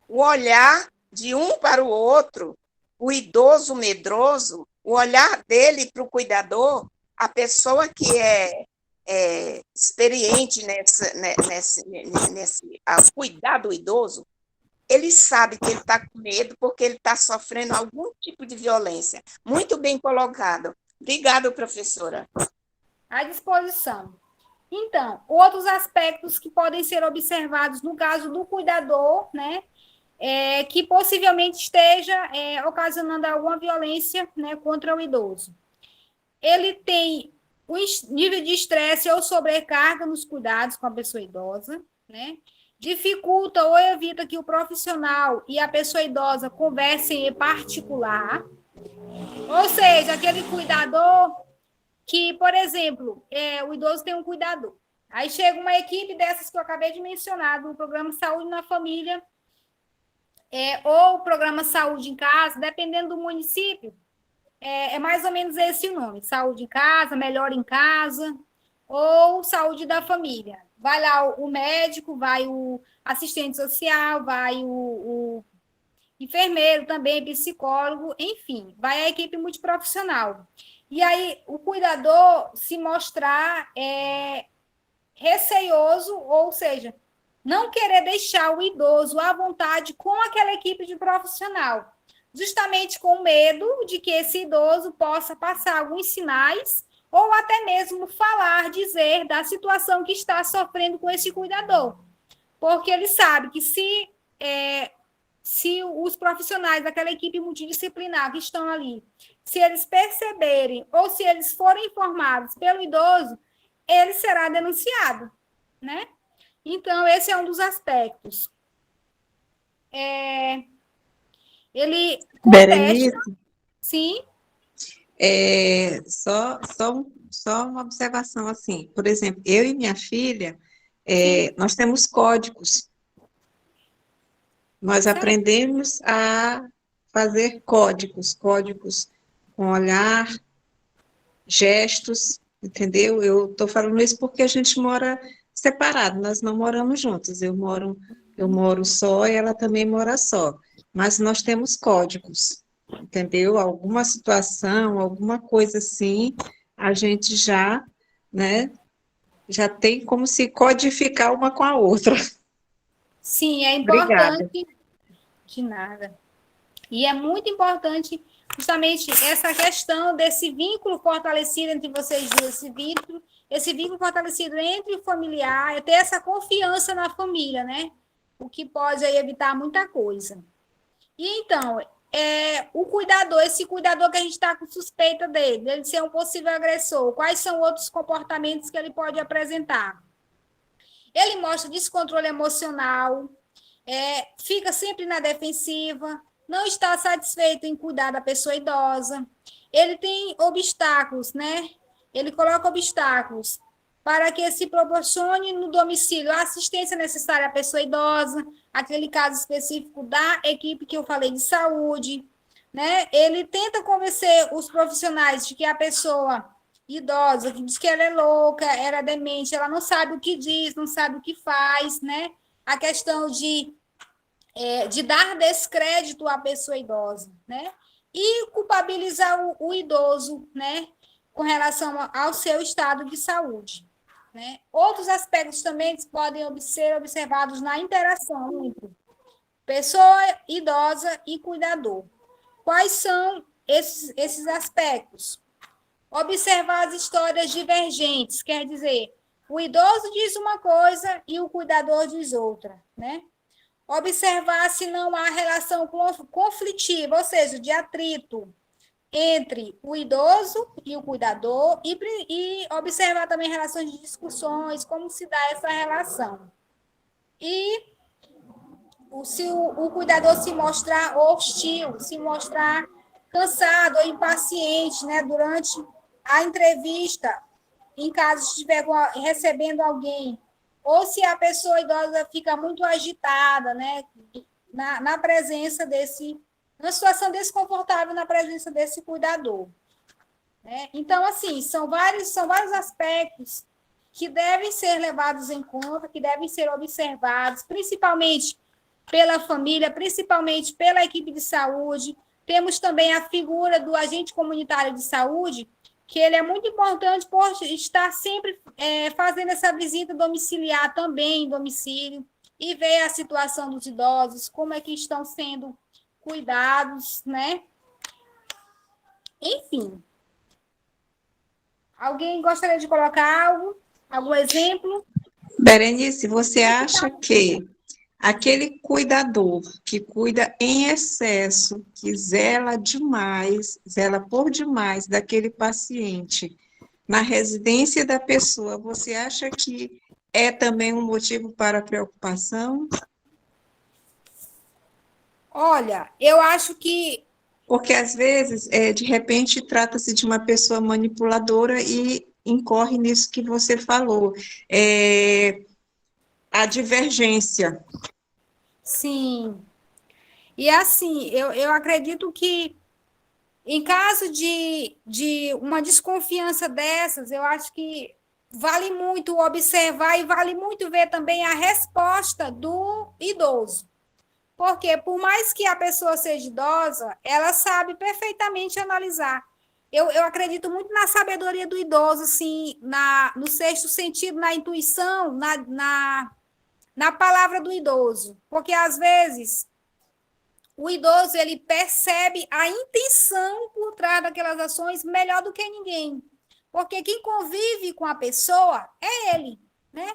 O olhar de um para o outro, o idoso medroso, o olhar dele para o cuidador, a pessoa que é experiente nesse cuidar do idoso, ele sabe que ele está com medo porque ele está sofrendo algum tipo de violência. Muito bem colocado. Obrigada, professora. À disposição. Então, outros aspectos que podem ser observados no caso do cuidador, né, que possivelmente esteja ocasionando alguma violência, né, contra o idoso. Ele tem o nível de estresse ou sobrecarga nos cuidados com a pessoa idosa, né, dificulta ou evita que o profissional e a pessoa idosa conversem em particular, ou seja, aquele cuidador que, por exemplo, o idoso tem um cuidador. Aí chega uma equipe dessas que eu acabei de mencionar, do programa Saúde na Família, ou programa Saúde em Casa, dependendo do município, é mais ou menos esse o nome, Saúde em Casa, Melhor em Casa, ou Saúde da Família. Vai lá o médico, vai o assistente social, vai o enfermeiro também, psicólogo, enfim, vai a equipe multiprofissional. E aí o cuidador se mostrar receioso, ou seja, não querer deixar o idoso à vontade com aquela equipe de profissional, justamente com medo de que esse idoso possa passar alguns sinais ou até mesmo falar, dizer da situação que está sofrendo com esse cuidador. Porque ele sabe que se os profissionais daquela equipe multidisciplinar que estão ali, se eles perceberem ou se eles forem informados pelo idoso, ele será denunciado, né? Então, esse é um dos aspectos. Ele Berenice, sim, só uma observação assim. Por exemplo, eu e minha filha, nós temos códigos. Nós aprendemos a fazer códigos com olhar, gestos, entendeu? Eu estou falando isso porque a gente mora separado, nós não moramos juntos. Eu moro só e ela também mora só. Mas nós temos códigos, entendeu? Alguma situação, alguma coisa assim, a gente já, né, já tem como se codificar uma com a outra. sim, é Obrigada. importante. De nada. E é muito importante justamente essa questão desse vínculo fortalecido entre vocês duas, esse vínculo fortalecido entre o familiar, é ter essa confiança na família, né? O que pode aí evitar muita coisa. E então, o cuidador, esse cuidador que a gente está com suspeita dele ser um possível agressor, quais são outros comportamentos que ele pode apresentar? Ele mostra descontrole emocional, fica sempre na defensiva, não está satisfeito em cuidar da pessoa idosa, ele tem obstáculos, né? Ele coloca obstáculos para que se proporcione no domicílio a assistência necessária à pessoa idosa, aquele caso específico da equipe que eu falei de saúde, né? Ele tenta convencer os profissionais de que a pessoa idosa que diz que ela é louca, ela é demente, ela não sabe o que diz, não sabe o que faz, né? A questão de dar descrédito à pessoa idosa, né? E culpabilizar o idoso, né? Com relação ao seu estado de saúde, né? Outros aspectos também podem ser observados na interação entre pessoa idosa e cuidador. Quais são esses aspectos? Observar as histórias divergentes, quer dizer, o idoso diz uma coisa e o cuidador diz outra, né? Observar se não há relação conflitiva, ou seja, de atrito entre o idoso e o cuidador, e observar também relações de discussões, como se dá essa relação. E se o cuidador se mostrar hostil, se mostrar cansado ou impaciente, né, durante a entrevista, em caso estiver recebendo alguém, ou se a pessoa idosa fica muito agitada, né, na presença numa situação desconfortável na presença desse cuidador, né? Então, assim, são vários aspectos que devem ser levados em conta, que devem ser observados, principalmente pela família, principalmente pela equipe de saúde. Temos também a figura do agente comunitário de saúde, que ele é muito importante por estar sempre fazendo essa visita domiciliar também em domicílio e ver a situação dos idosos, como é que estão sendo cuidados, né? Enfim. Alguém gostaria de colocar algo? Algum exemplo? Berenice, você acha que aquele cuidador que cuida em excesso, que zela demais, zela por demais daquele paciente na residência da pessoa, você acha que é também um motivo para preocupação? Olha, eu acho que Porque às vezes, de repente, trata-se de uma pessoa manipuladora e incorre nisso que você falou, a divergência. sim. E assim, eu acredito que em caso de uma desconfiança dessas, eu acho que vale muito observar e vale muito ver também a resposta do idoso. Porque, por mais que a pessoa seja idosa, ela sabe perfeitamente analisar. Eu acredito muito na sabedoria do idoso, assim, no sexto sentido, na intuição, na palavra do idoso. Porque, às vezes, o idoso ele percebe a intenção por trás daquelas ações melhor do que ninguém. Porque quem convive com a pessoa é ele, né?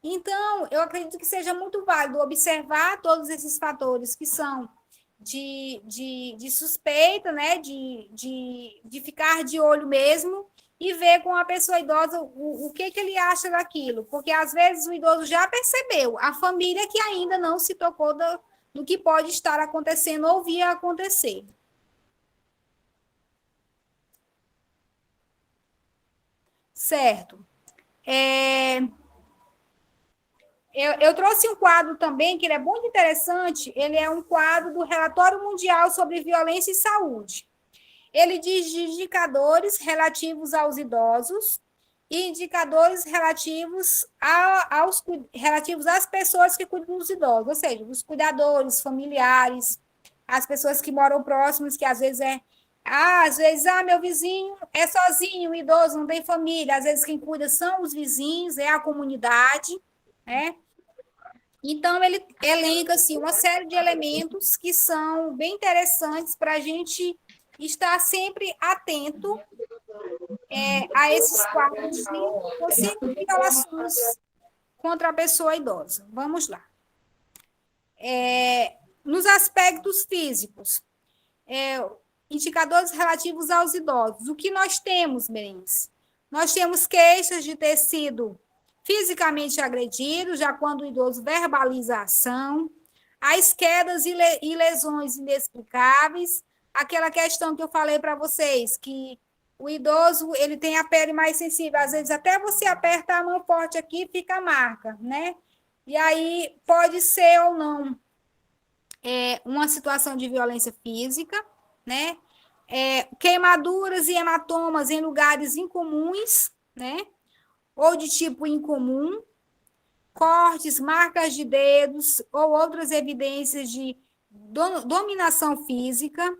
Então, eu acredito que seja muito válido observar todos esses fatores que são de suspeita, né? De ficar de olho mesmo e ver com a pessoa idosa o que ele acha daquilo. Porque, às vezes, o idoso já percebeu, a família que ainda não se tocou do que pode estar acontecendo ou vir a acontecer. Certo. Eu trouxe um quadro também, que ele é muito interessante, ele é um quadro do Relatório Mundial sobre Violência e Saúde. Ele diz de indicadores relativos aos idosos e indicadores relativos às pessoas que cuidam dos idosos, ou seja, os cuidadores, familiares, as pessoas que moram próximas, que às vezes meu vizinho é sozinho, idoso, não tem família, às vezes quem cuida são os vizinhos, é a comunidade, né? Então, ele elenca assim, uma série de elementos que são bem interessantes para a gente estar sempre atento a esses quadros de possíveis violações contra a pessoa idosa. Vamos lá. Nos aspectos físicos, indicadores relativos aos idosos. O que nós temos, Berenice? Nós temos queixas de ter sido fisicamente agredido, já quando o idoso verbaliza a ação, as quedas e lesões inexplicáveis, aquela questão que eu falei para vocês, que o idoso ele tem a pele mais sensível, às vezes até você aperta a mão forte aqui, fica a marca, né? E aí pode ser ou não uma situação de violência física, né? queimaduras e hematomas em lugares incomuns, né? Ou de tipo incomum, cortes, marcas de dedos ou outras evidências de dominação física,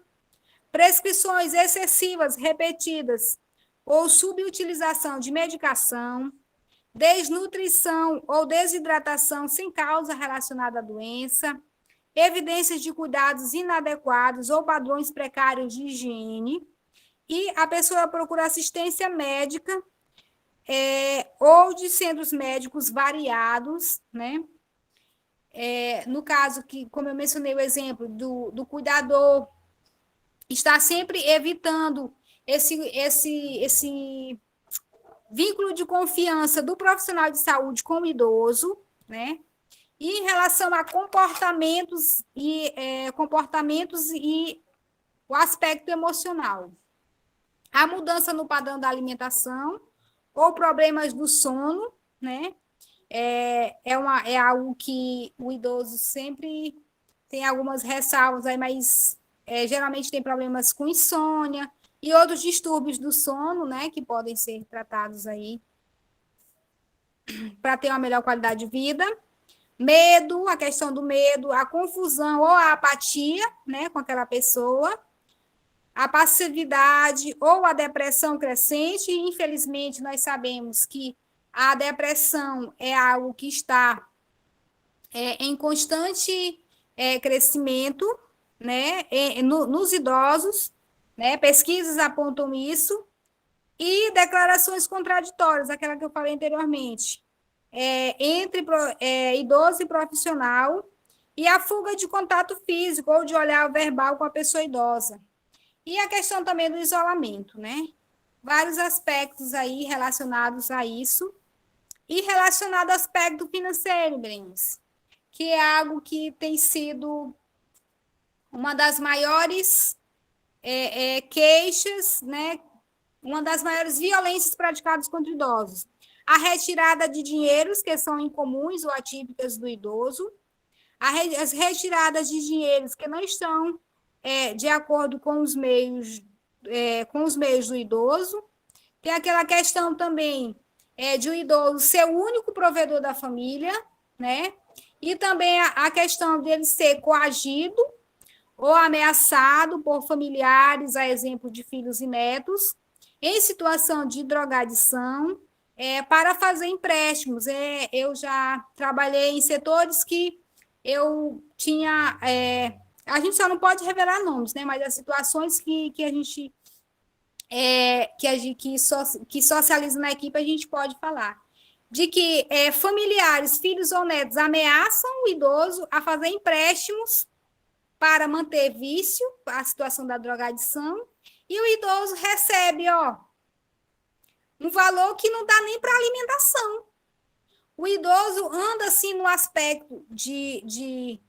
prescrições excessivas, repetidas ou subutilização de medicação, desnutrição ou desidratação sem causa relacionada à doença, evidências de cuidados inadequados ou padrões precários de higiene, e a pessoa procura assistência médica ou de centros médicos variados, né? No caso que, como eu mencionei o exemplo do cuidador, está sempre evitando esse vínculo de confiança do profissional de saúde com o idoso, né? E em relação a comportamentos e o aspecto emocional. A mudança no padrão da alimentação ou problemas do sono, né? É algo que o idoso sempre tem algumas ressalvas aí, mas geralmente tem problemas com insônia e outros distúrbios do sono, né? Que podem ser tratados aí para ter uma melhor qualidade de vida. Medo, a questão do medo, a confusão ou a apatia, né, com aquela pessoa, a passividade ou a depressão crescente. E, infelizmente, nós sabemos que a depressão é algo que está em constante crescimento, né, nos idosos, né, pesquisas apontam isso, e declarações contraditórias, aquela que eu falei anteriormente, entre idoso e profissional, e a fuga de contato físico ou de olhar verbal com a pessoa idosa. E a questão também do isolamento, né? Vários aspectos aí relacionados a isso. E relacionado ao aspecto financeiro, Brenes, que é algo que tem sido uma das maiores queixas, né? Uma das maiores violências praticadas contra idosos. A retirada de dinheiros que são incomuns ou atípicas do idoso, as retiradas de dinheiros que não estão de acordo com os meios do idoso. Tem aquela questão também de o idoso ser o único provedor da família, né? E também a questão dele ser coagido ou ameaçado por familiares, a exemplo de filhos e netos, em situação de drogadição, para fazer empréstimos. Eu já trabalhei em setores que eu tinha... a gente só não pode revelar nomes, né? Mas as situações que a gente... que socializa na equipe, a gente pode falar. De que familiares, filhos ou netos ameaçam o idoso a fazer empréstimos para manter vício, a situação da drogadição, e o idoso recebe um valor que não dá nem para alimentação. O idoso anda assim no aspecto de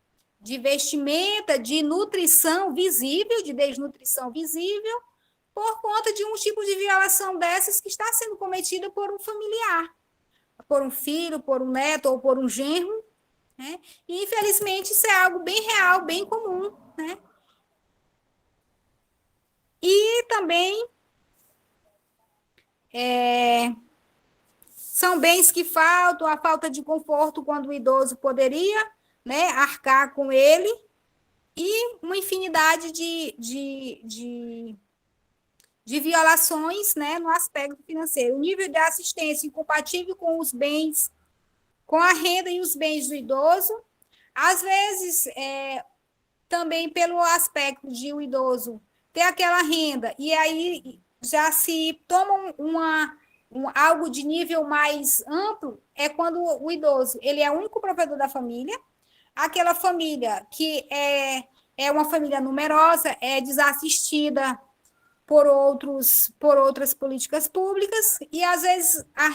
vestimenta, de nutrição visível, de desnutrição visível, por conta de um tipo de violação dessas que está sendo cometida por um familiar, por um filho, por um neto ou por um genro, né? E, infelizmente, isso é algo bem real, bem comum, né? E também são bens que faltam, a falta de conforto quando o idoso poderia, né, arcar com ele, e uma infinidade de violações, né, no aspecto financeiro. O nível de assistência incompatível com os bens, com a renda e os bens do idoso, às vezes também pelo aspecto de o idoso ter aquela renda, e aí já se toma algo de nível mais amplo, quando o idoso ele é o único provedor da família, aquela família que é uma família numerosa, é desassistida por outras políticas públicas, e às vezes a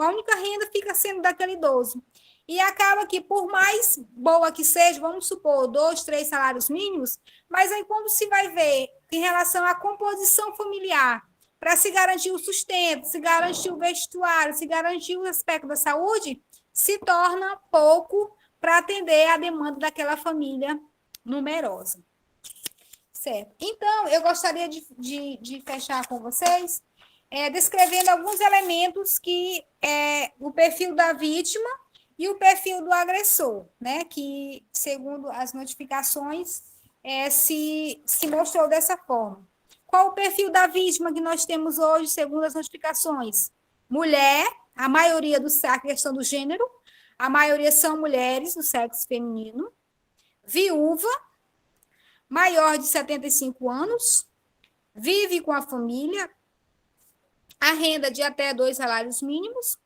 única renda fica sendo daquele idoso. E acaba que, por mais boa que seja, vamos supor, 2, 3 salários mínimos, mas aí quando se vai ver em relação à composição familiar, para se garantir o sustento, se garantir o vestuário, se garantir o aspecto da saúde, se torna pouco para atender a demanda daquela família numerosa. Certo. Então, eu gostaria de fechar com vocês descrevendo alguns elementos que o perfil da vítima e o perfil do agressor, né? Que, segundo as notificações, se mostrou dessa forma. Qual o perfil da vítima que nós temos hoje, segundo as notificações? Mulher, a maioria a questão do gênero, a maioria são mulheres do sexo feminino, viúva, maior de 75 anos, vive com a família, a renda de até 2 salários mínimos,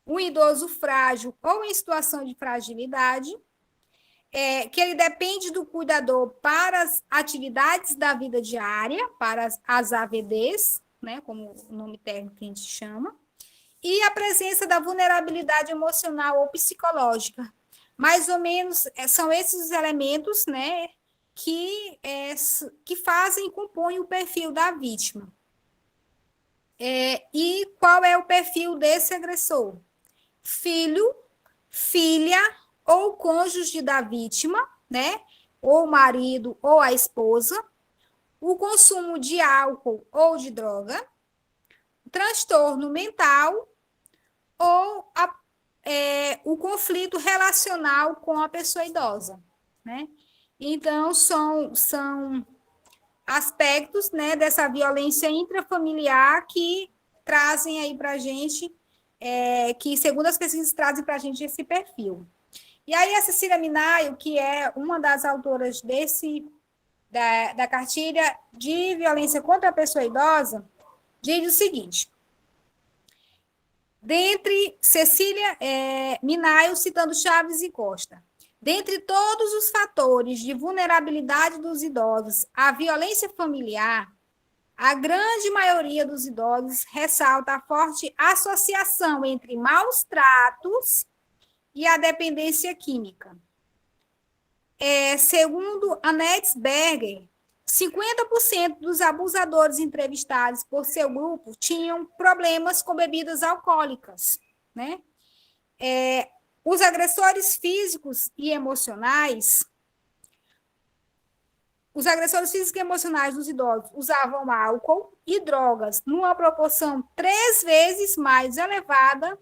um idoso frágil ou em situação de fragilidade, que ele depende do cuidador para as atividades da vida diária, para as AVDs, né, como o nome técnico que a gente chama, e a presença da vulnerabilidade emocional ou psicológica. Mais ou menos são esses os elementos, né, que compõem o perfil da vítima. E qual é o perfil desse agressor? Filho, filha ou cônjuge da vítima, né? Ou marido ou a esposa, o consumo de álcool ou de droga, transtorno mental ou o conflito relacional com a pessoa idosa, né? Então, são aspectos, né, dessa violência intrafamiliar que trazem aí para a gente, que, segundo as pesquisas, trazem para a gente esse perfil. E aí a Cecília Minaio, que é uma das autoras da cartilha de violência contra a pessoa idosa, diz o seguinte: dentre Cecília Minaio, citando Chaves e Costa, dentre todos os fatores de vulnerabilidade dos idosos à violência familiar, a grande maioria dos idosos ressalta a forte associação entre maus tratos e a dependência química. Segundo Annette Berger, 50% dos abusadores entrevistados por seu grupo tinham problemas com bebidas alcoólicas, né? Os agressores físicos e emocionais dos idosos usavam álcool e drogas numa proporção 3 vezes mais elevada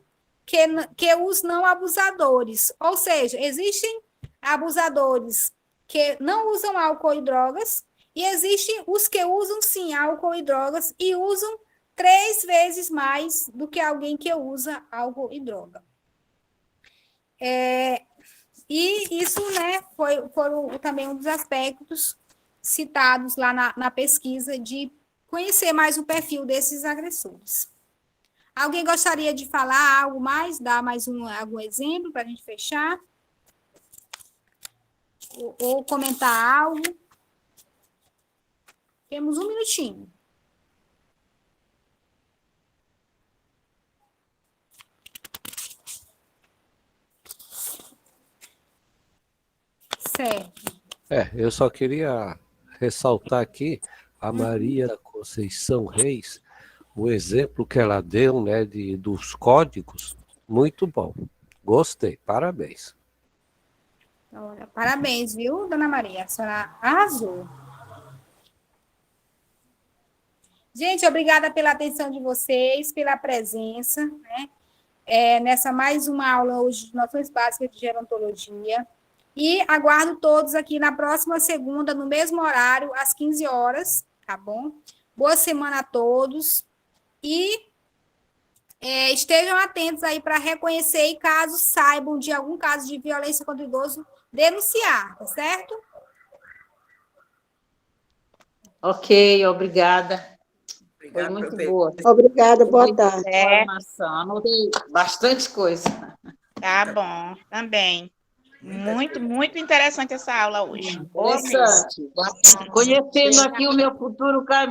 que os não abusadores. Ou seja, existem abusadores que não usam álcool e drogas e existem os que usam, sim, álcool e drogas e usam 3 vezes mais do que alguém que usa álcool e droga. E isso, né, foram também um dos aspectos citados lá na pesquisa de conhecer mais o perfil desses agressores. Alguém gostaria de falar algo mais, dar mais algum exemplo para a gente fechar? Ou comentar algo? Temos 1 minutinho. Certo. Eu só queria ressaltar aqui a Maria Conceição Reis, o exemplo que ela deu, né, dos códigos, muito bom. Gostei, parabéns. Olha, parabéns, viu, dona Maria? A senhora arrasou. Gente, obrigada pela atenção de vocês, pela presença, né? Nessa mais uma aula hoje de noções básicas de gerontologia. E aguardo todos aqui na próxima segunda, no mesmo horário, às 15 horas, tá bom? Boa semana a todos. E estejam atentos aí para reconhecer e, caso saibam de algum caso de violência contra o idoso, denunciar, tá certo? Ok, obrigada. Foi muito boa. Obrigada, boa tarde. Informação, anotei bastante coisa. Tá bom, também. Muito, muito interessante essa aula hoje. Interessante. Conhecendo aqui o meu futuro caminho.